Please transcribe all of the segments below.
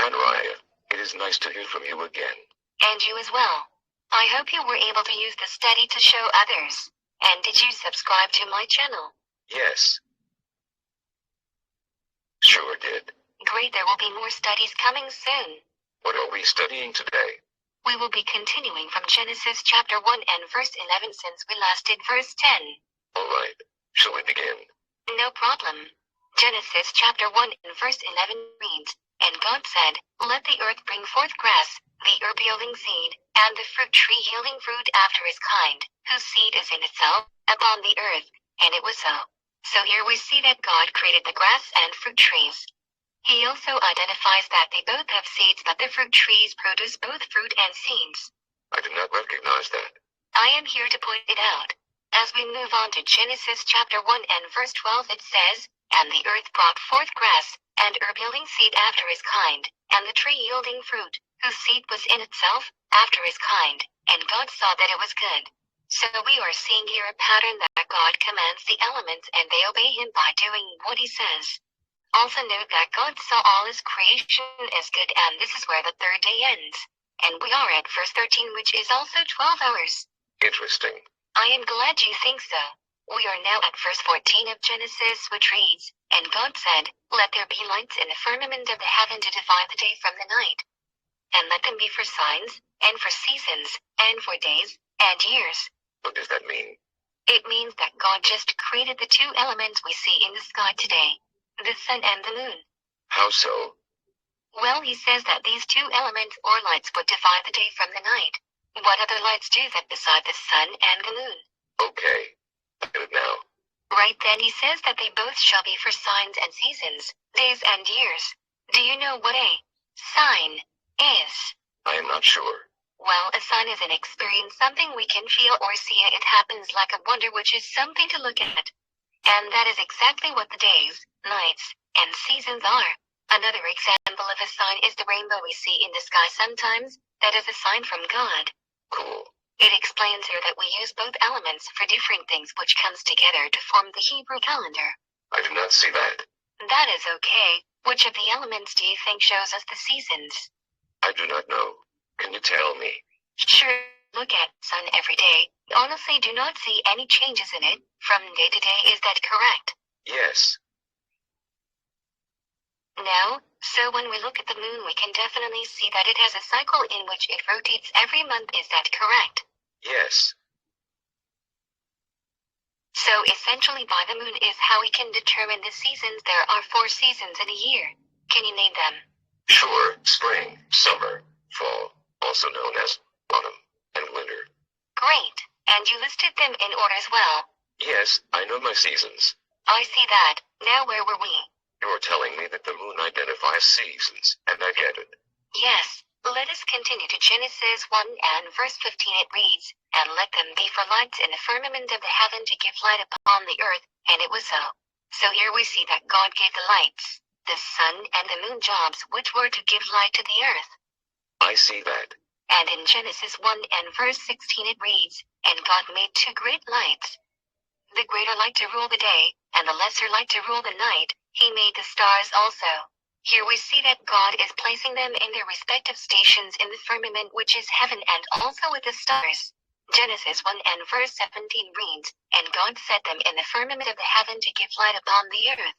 Anraya, it is nice to hear from you again. And you as well. I hope you were able to use the study to show others. And did you subscribe to my channel? Yes. Sure did. Great, there will be more studies coming soon. What are we studying today? We will be continuing from Genesis chapter 1 and verse 11 since we last did verse 10. Alright, shall we begin? No problem. Genesis chapter 1 and verse 11 reads, And God said, Let the earth bring forth grass, the herb yielding seed, and the fruit tree yielding fruit after his kind, whose seed is in itself, upon the earth. And it was so. So here we see that God created the grass and fruit trees. He also identifies that they both have seeds, that the fruit trees produce both fruit and seeds. I did not recognize that. I am here to point it out. As we move on to Genesis chapter 1 and verse 12 it says, And the earth brought forth grass, and herb yielding seed after his kind, and the tree yielding fruit, whose seed was in itself, after his kind. And God saw that it was good. So we are seeing here a pattern that God commands the elements and they obey him by doing what he says. Also note that God saw all his creation as good, and this is where the third day ends. And we are at verse 13, which is also 12 hours. Interesting. I am glad you think so. We are now at verse 14 of Genesis, which reads, And God said, Let there be lights in the firmament of the heaven to divide the day from the night. And let them be for signs, and for seasons, and for days, and years. What does that mean? It means that God just created the two elements we see in the sky today, the sun and the moon. How so? Well, he says that these two elements or lights would divide the day from the night. What other lights do that beside the sun and the moon? Okay. I get it now. Right then he says that they both shall be for signs and seasons, days and years. Do you know what a sign is? I am not sure. Well, a sign is an experience, something we can feel or see. It happens like a wonder, which is something to look at. And that is exactly what the days, nights, and seasons are. Another example of a sign is the rainbow we see in the sky sometimes. That is a sign from God. Cool. It explains here that we use both elements for different things, which comes together to form the Hebrew calendar. I did not see that. That is okay. Which of the elements do you think shows us the seasons? I do not know. Can you tell me? Sure. Look at sun every day. Honestly, do not see any changes in it from day to day. Is that correct? Yes. No. So when we look at the moon, we can definitely see that it has a cycle in which it rotates every month. Is that correct? Yes. So essentially by the moon is how we can determine the seasons. There are 4 seasons in a year. Can you name them? Sure. Spring, summer, fall, also known as autumn, and winter. Great. And you listed them in order as well. Yes, I know my seasons. I see that. Now where were we? You're telling me that the moon identifies seasons, and I get it. Yes. Let us continue to Genesis 1 and verse 15. It reads, And let them be for lights in the firmament of the heaven to give light upon the earth, and it was so. So here we see that God gave the lights, the sun and the moon jobs, which were to give light to the earth. I see that. And in Genesis 1 and verse 16 it reads, And God made 2 great lights, the greater light to rule the day, and the lesser light to rule the night. He made the stars also. Here we see that God is placing them in their respective stations in the firmament, which is heaven, and also with the stars. Genesis 1 and verse 17 reads, And God set them in the firmament of the heaven to give light upon the earth,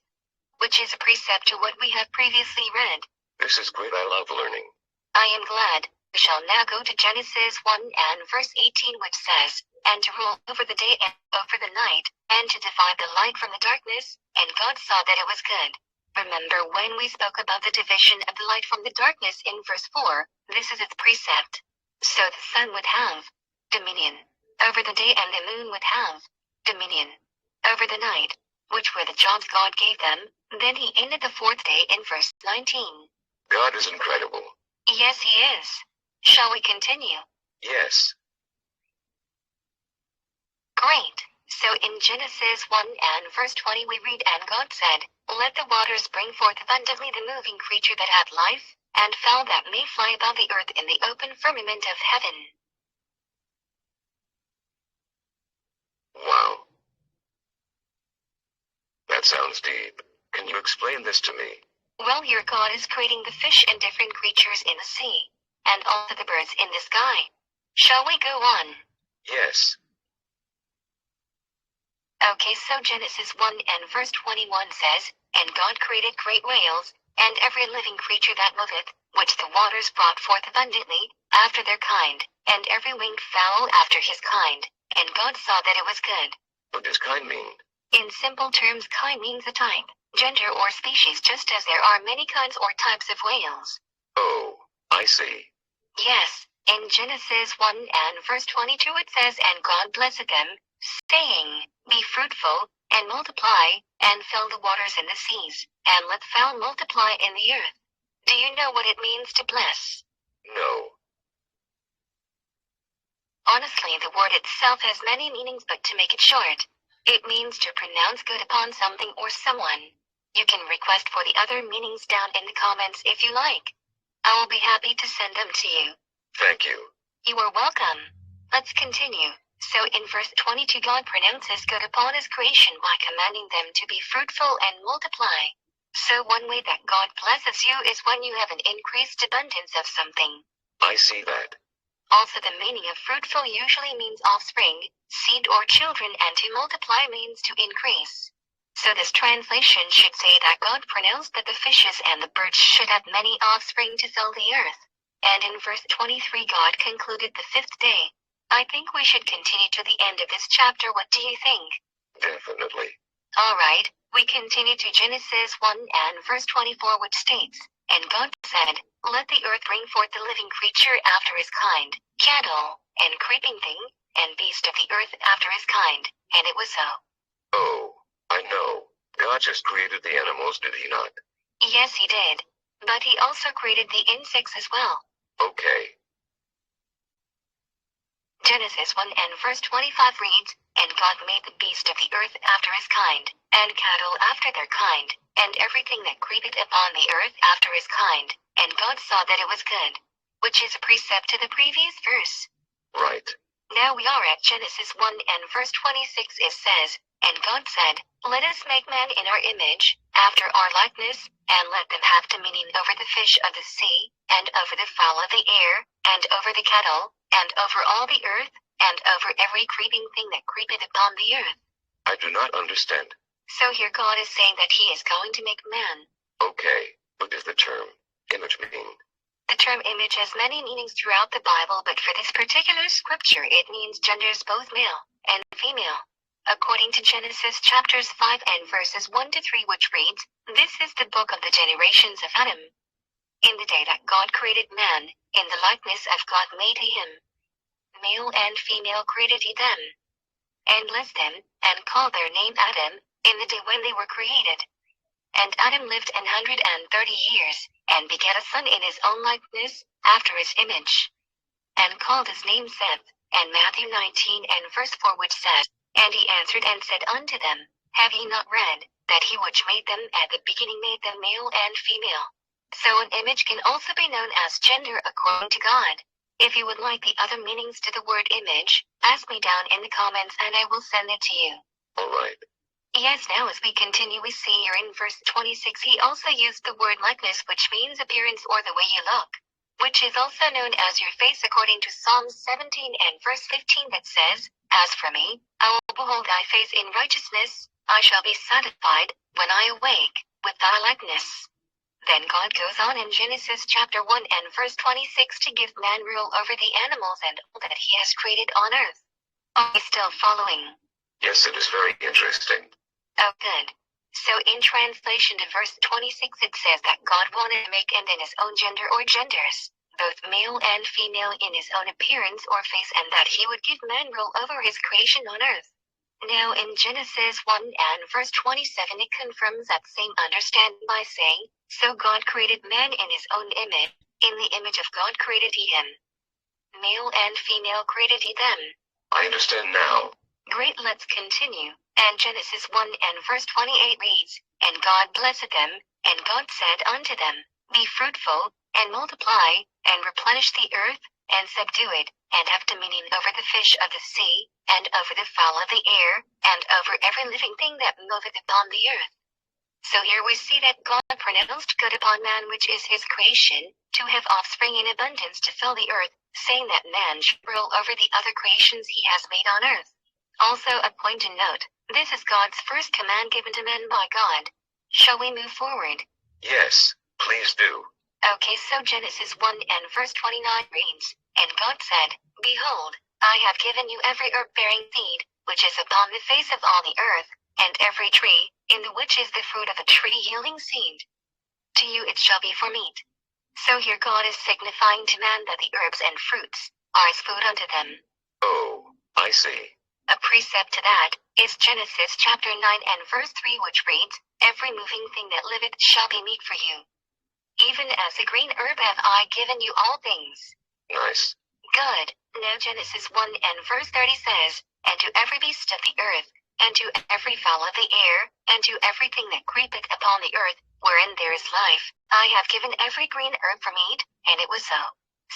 which is a precept to what we have previously read. This is great. I love learning. I am glad. We shall now go to Genesis 1 and verse 18, which says, And to rule over the day and over the night, and to divide the light from the darkness, and God saw that it was good. Remember when we spoke about the division of the light from the darkness in verse 4, this is its precept. So the sun would have dominion over the day, and the moon would have dominion over the night, which were the jobs God gave them. Then he ended the 4th day in verse 19. God is incredible. Yes, he is. Shall we continue? Yes. Great. So in Genesis 1 and verse 20 we read, And God said, Let the waters bring forth abundantly the moving creature that hath life, and fowl that may fly about the earth in the open firmament of heaven. Wow. That sounds deep. Can you explain this to me? Well, your God is creating the fish and different creatures in the sea, and also the birds in the sky. Shall we go on? Yes. Okay, so Genesis 1 and verse 21 says, And God created great whales, and every living creature that moveth, which the waters brought forth abundantly, after their kind, and every winged fowl after his kind. And God saw that it was good. What does kind mean? In simple terms, kind means a type, gender or species, just as there are many kinds or types of whales. Oh, I see. Yes, in Genesis 1 and verse 22 it says, And God blessed them, saying, Be fruitful, and multiply, and fill the waters in the seas, and let fowl multiply in the earth. Do you know what it means to bless? No. Honestly, the word itself has many meanings, but to make it short, it means to pronounce good upon something or someone. You can request for the other meanings down in the comments if you like. I will be happy to send them to you. Thank you. You are welcome. Let's continue. So in verse 22 God pronounces good upon his creation by commanding them to be fruitful and multiply. So one way that God blesses you is when you have an increased abundance of something. I see that. Also, the meaning of fruitful usually means offspring, seed or children, and to multiply means to increase. So this translation should say that God pronounced that the fishes and the birds should have many offspring to fill the earth. And in verse 23 God concluded the fifth day. I think we should continue to the end of this chapter. What do you think? Definitely. Alright, we continue to Genesis 1 and verse 24, which states, And God said, Let the earth bring forth the living creature after his kind, cattle, and creeping thing, and beast of the earth after his kind. And it was so. Oh, I know. God just created the animals, did he not? Yes, he did. But he also created the insects as well. Okay. Genesis 1 and verse 25 reads, And God made the beast of the earth after his kind, and cattle after their kind, and everything that creepeth upon the earth after his kind. And God saw that it was good. Which is a precept to the previous verse. Right. Now we are at Genesis 1 and verse 26. It says, And God said, Let us make man in our image, after our likeness, and let them have dominion over the fish of the sea, and over the fowl of the air, and over the cattle, and over all the earth, and over every creeping thing that creepeth upon the earth. I do not understand. So here God is saying that he is going to make man. Okay. What does the term image mean? The term image has many meanings throughout the Bible, but for this particular scripture it means genders both male and female. According to Genesis chapters 5 and verses 1 to 3, which reads, This is the book of the generations of Adam. In the day that God created man, in the likeness of God made he him. Male and female created he them. And blessed them, and called their name Adam, in the day when they were created. And Adam lived 130 years, and begat a son in his own likeness, after his image. And called his name Seth. And Matthew 19 and verse 4, which says, And he answered and said unto them, Have ye not read, that he which made them at the beginning made them male and female? So an image can also be known as gender according to God. If you would like the other meanings to the word image, ask me down in the comments and I will send it to you. Alright. Yes, now as we continue we see here in verse 26 he also used the word likeness, which means appearance or the way you look, which is also known as your face according to Psalm 17 and verse 15 that says, As for me, I will behold thy face in righteousness, I shall be satisfied, when I awake, with thy likeness. Then God goes on in Genesis chapter 1 and verse 26 to give man rule over the animals and all that he has created on earth. Are you still following? Yes, it is very interesting. Oh good. So in translation to verse 26 it says that God wanted to make man in his own gender or genders, both male and female in his own appearance or face, and that he would give man rule over his creation on earth. Now in Genesis 1 and verse 27 it confirms that same understanding by saying, So God created man in his own image, in the image of God created he him. Male and female created he them. I understand now. Great, let's continue. And Genesis 1 and verse 28 reads, And God blessed them, and God said unto them, Be fruitful, and multiply, and replenish the earth, and subdue it, and have dominion over the fish of the sea, and over the fowl of the air, and over every living thing that moveth upon the earth. So here we see that God pronounced good upon man, which is his creation, to have offspring in abundance to fill the earth, saying that man should rule over the other creations he has made on earth. Also a point to note, this is God's first command given to men by God. Shall we move forward? Yes, please do. Okay, so Genesis 1 and verse 29 reads, And God said, Behold, I have given you every herb-bearing seed, which is upon the face of all the earth, and every tree, in the which is the fruit of a tree yielding seed. To you it shall be for meat. So here God is signifying to man that the herbs and fruits are as food unto them. Oh, I see. A precept to that is Genesis chapter 9 and verse 3, which reads, Every moving thing that liveth shall be meat for you. Even as a green herb have I given you all things. Nice. Good. Now Genesis 1 and verse 30 says, And to every beast of the earth, and to every fowl of the air, and to everything that creepeth upon the earth, wherein there is life, I have given every green herb for meat, and it was so.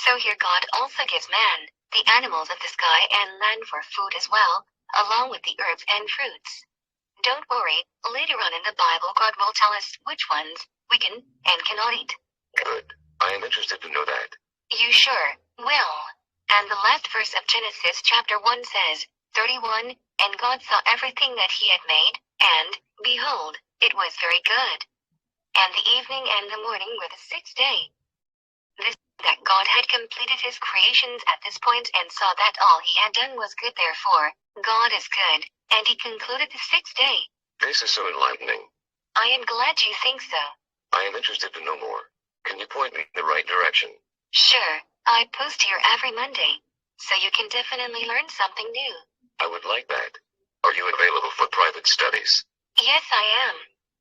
So here God also gives man the animals of the sky and land for food as well, along with the herbs and fruits. Don't worry, later on in the Bible God will tell us which ones we can and cannot eat. Good. I am interested to know that. You sure will. And the last verse of Genesis chapter 1 says, 31, And God saw everything that he had made, and, behold, it was very good. And the evening and the morning were the sixth day. This that God had completed his creations at this point and saw that all he had done was good. Therefore, God is good, and he concluded the sixth day. This is so enlightening. I am glad you think so. I am interested to know more. Can you point me in the right direction? Sure, I post here every Monday, so you can definitely learn something new. I would like that. Are you available for private studies? Yes, I am.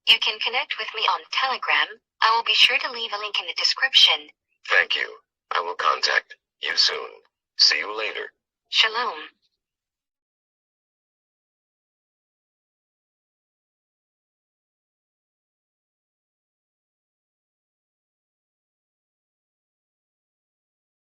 You can connect with me on Telegram. I will be sure to leave a link in the description. Thank you. I will contact you soon. See you later. Shalom.